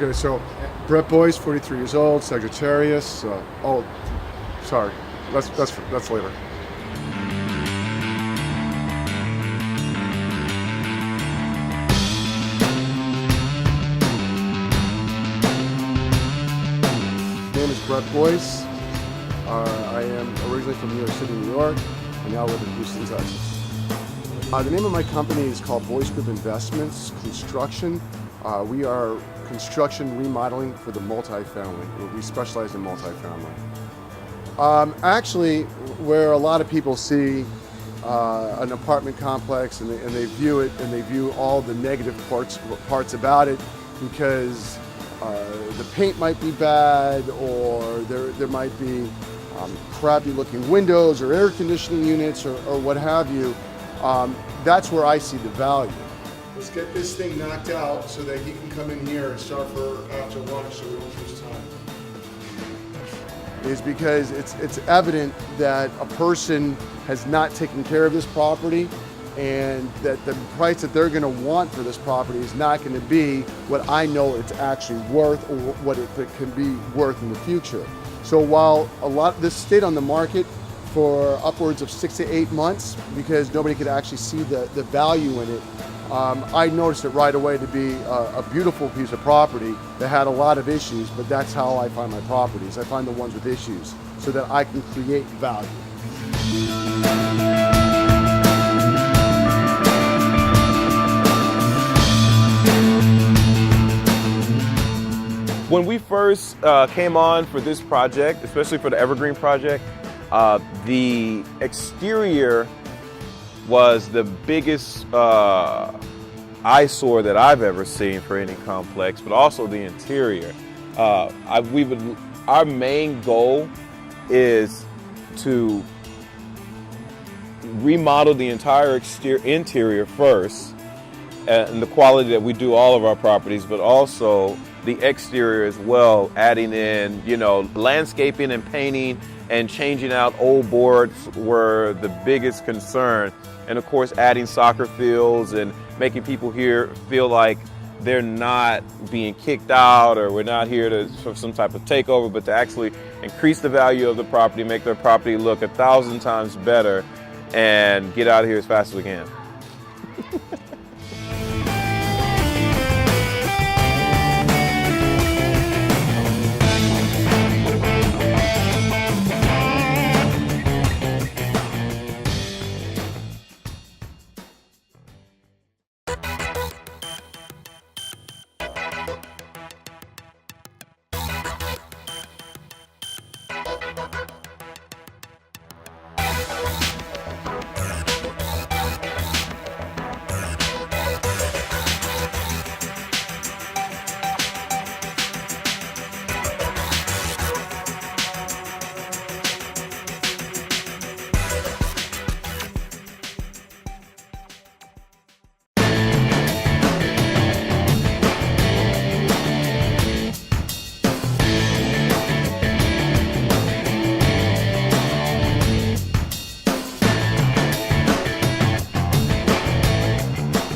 Okay, so Brett Boyce, 43 years old, Sagittarius. Oh, sorry, that's later. My name is Brett Boyce. I am originally from New York City, New York, and now live in Houston, Texas. The name of my company is called Boyce Group Investments Construction. We are construction remodeling for the multifamily. We specialize in multifamily. Actually, where a lot of people see an apartment complex and they view it and they view all the negative parts about it because the paint might be bad or there might be crappy looking windows or air conditioning units or what have you. That's where I see the value. Let's get this thing knocked out so that he can come in here and start for after lunch so we don't lose time. Is because it's evident that a person has not taken care of this property and that the price that they're going to want for this property is not going to be what I know it's actually worth or what it can be worth in the future. So while this stayed on the market for upwards of 6 to 8 months because nobody could actually see the value in it, I noticed it right away to be a beautiful piece of property that had a lot of issues, but that's how I find my properties. I find the ones with issues so that I can create value. When we first came on for this project, especially for the Evergreen project, the exterior was the biggest eyesore that I've ever seen for any complex, but also the interior. Our main goal is to remodel the entire interior first, and the quality that we do all of our properties, but also the exterior as well, adding in, landscaping and painting and changing out old boards were the biggest concern. And of course, adding soccer fields and making people here feel like they're not being kicked out or we're not here for some type of takeover, but to actually increase the value of the property, make their property look 1,000 times better and get out of here as fast as we can.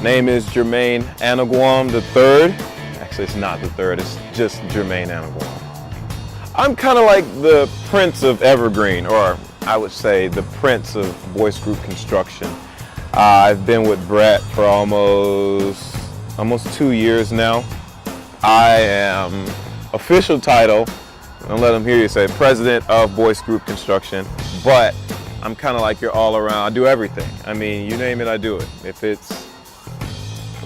Name is Jermaine Anagwam III. Actually, it's not the third, it's just Jermaine Anagwam. I'm kind of like the Prince of Evergreen, or I would say the Prince of Boyce Group Construction. I've been with Brett for almost 2 years now. I am official title, I'll let them hear you say, President of Boyce Group Construction, but I'm kind of like your all around, I do everything. I mean, you name it, I do it. If it's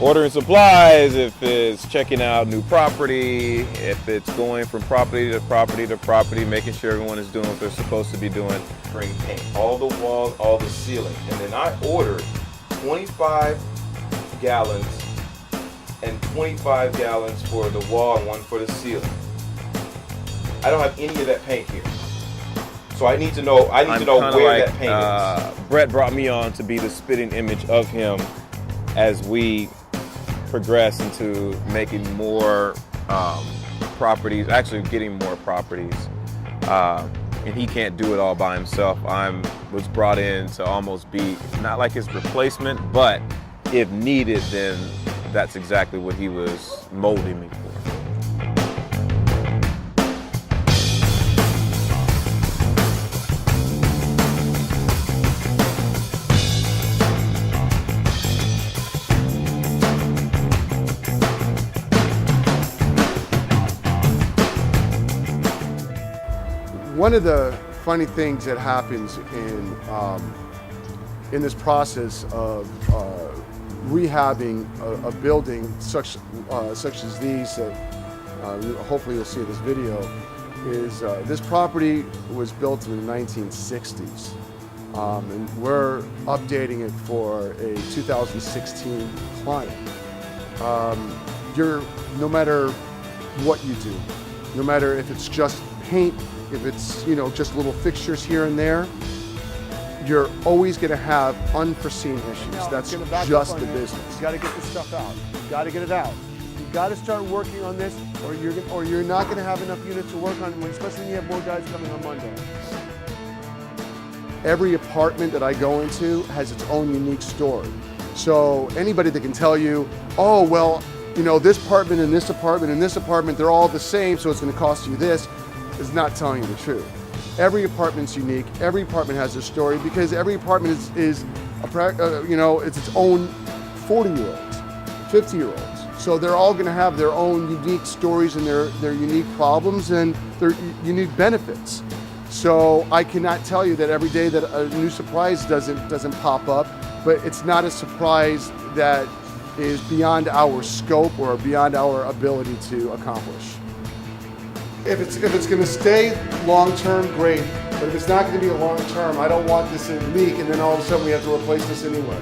ordering supplies, if it's checking out new property, if it's going from property to property to property, making sure everyone is doing what they're supposed to be doing, bring paint, all the walls, all the ceiling. And then I ordered 25 gallons and 25 gallons for the wall and one for the ceiling. I don't have any of that paint here. So I need to know where that paint is. Brett brought me on to be the spitting image of him as we progress into making more properties, actually getting more properties. And he can't do it all by himself. I was brought in to almost be, not like his replacement, but if needed, then that's exactly what he was molding me for. one of the funny things that happens in this process of rehabbing a building such as these, hopefully you'll see this video, is this property was built in the 1960s. And we're updating it for a 2016 client. No matter what you do, no matter if it's just paint, if it's just little fixtures here and there, you're always going to have unforeseen issues. That's just the business. You got to get this stuff out. You got to get it out. You got to start working on this, or you're not going to have enough units to work on, especially when you have more guys coming on Monday. Every apartment that I go into has its own unique story. So anybody that can tell you, oh, well, this apartment and this apartment and this apartment, they're all the same, so it's going to cost you this, is not telling you the truth. Every apartment's unique. Every apartment has a story because every apartment is it's its own 40-year-olds, 50-year-olds. So they're all going to have their own unique stories and their unique problems and their unique benefits. So I cannot tell you that every day that a new surprise doesn't pop up, but it's not a surprise that is beyond our scope or beyond our ability to accomplish. If it's going to stay long-term, great, but if it's not going to be a long-term, I don't want this to leak and then all of a sudden we have to replace this anyway.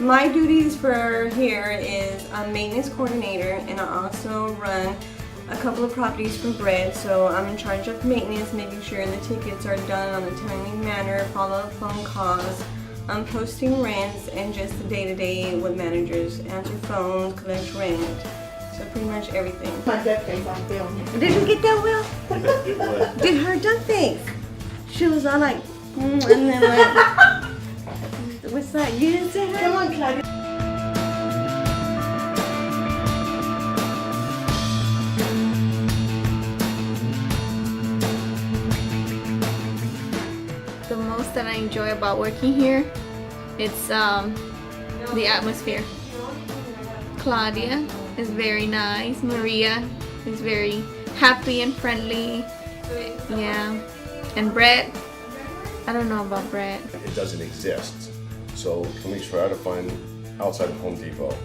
My duties for here is I'm maintenance coordinator, and I also run a couple of properties for Brett. So I'm in charge of maintenance, making sure the tickets are done on a timely manner, follow up phone calls, posting rents, and just the day-to-day with managers, answer phones, collect rent. So pretty much everything. My duck face on film. Did you get that, Will? Did her duck face? She was all like, and then like, what's that? You didn't say her? Come on, Claudia. The most that I enjoy about working here, it's the atmosphere. Claudia is very nice. Maria is very happy and friendly. Yeah. And Brett, I don't know about Brett. It doesn't exist. So can we try to find outside of Home Depot?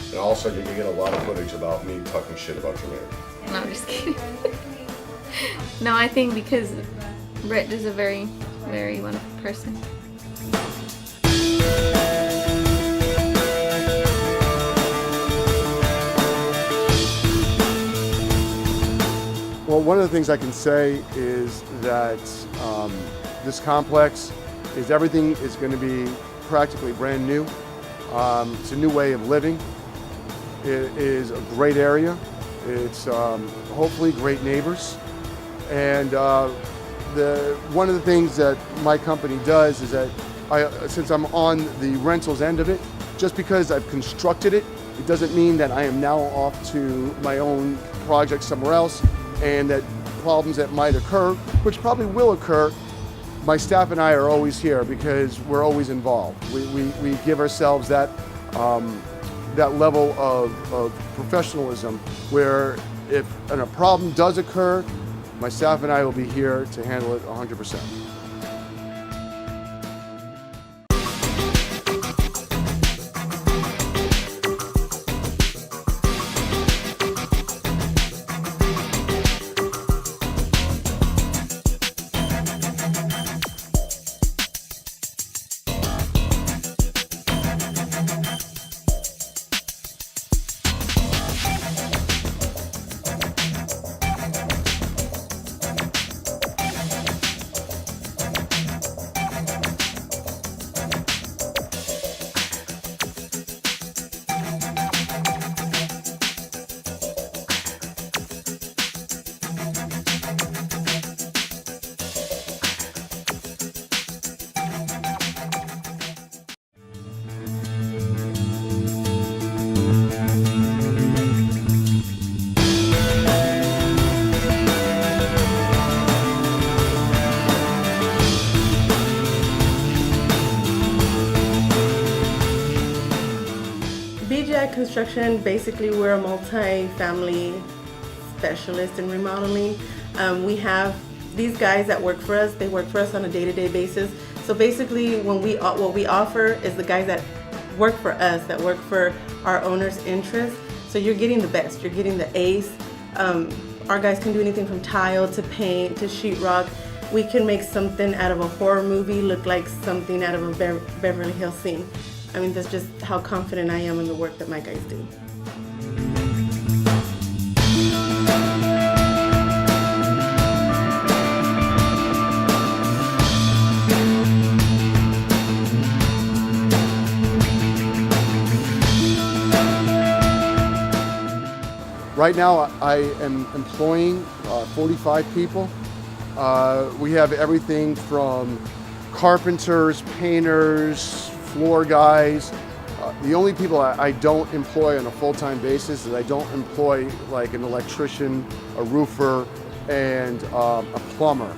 And also you're gonna get a lot of footage about me talking shit about your man. No, I'm just kidding. No, I think because Brett is a very, very wonderful person. Well, one of the things I can say is that this complex is everything is going to be practically brand new. It's a new way of living. It is a great area. It's hopefully great neighbors. And one of the things that my company does is that since I'm on the rentals end of it, just because I've constructed it, it doesn't mean that I am now off to my own project somewhere else, and that problems that might occur, which probably will occur, my staff and I are always here because we're always involved. We give ourselves that level of professionalism where if a problem does occur, my staff and I will be here to handle it 100%. BGI Construction, basically we're a multi-family specialist in remodeling. We have these guys that work for us, they work for us on a day-to-day basis. So basically what we offer is the guys that work for us, that work for our owner's interests. So you're getting the best, you're getting the ace. Our guys can do anything from tile to paint to sheetrock. We can make something out of a horror movie look like something out of a Beverly Hills scene. I mean, that's just how confident I am in the work that my guys do. Right now, I am employing 45 people. We have everything from carpenters, painters, floor guys. The only people I don't employ on a full-time basis is I don't employ like an electrician, a roofer, and a plumber.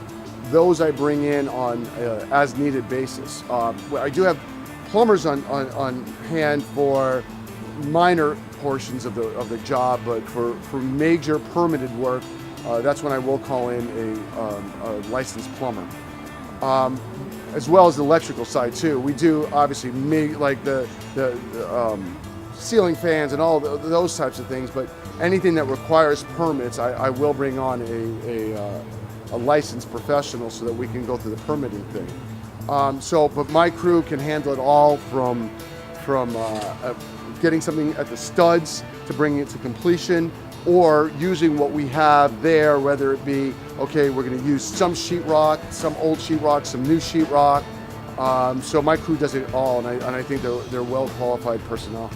Those I bring in on as needed basis. I do have plumbers on hand for minor portions of the job, but for major permitted work, that's when I will call in a licensed plumber. As well as the electrical side too. We do obviously like the ceiling fans and all those types of things, but anything that requires permits, I will bring on a licensed professional so that we can go through the permitting thing. But my crew can handle it all from getting something at the studs to bringing it to completion, or using what we have there, whether it be, okay, we're gonna use some sheetrock, some old sheetrock, some new sheetrock. So my crew does it all, and I think they're well-qualified personnel.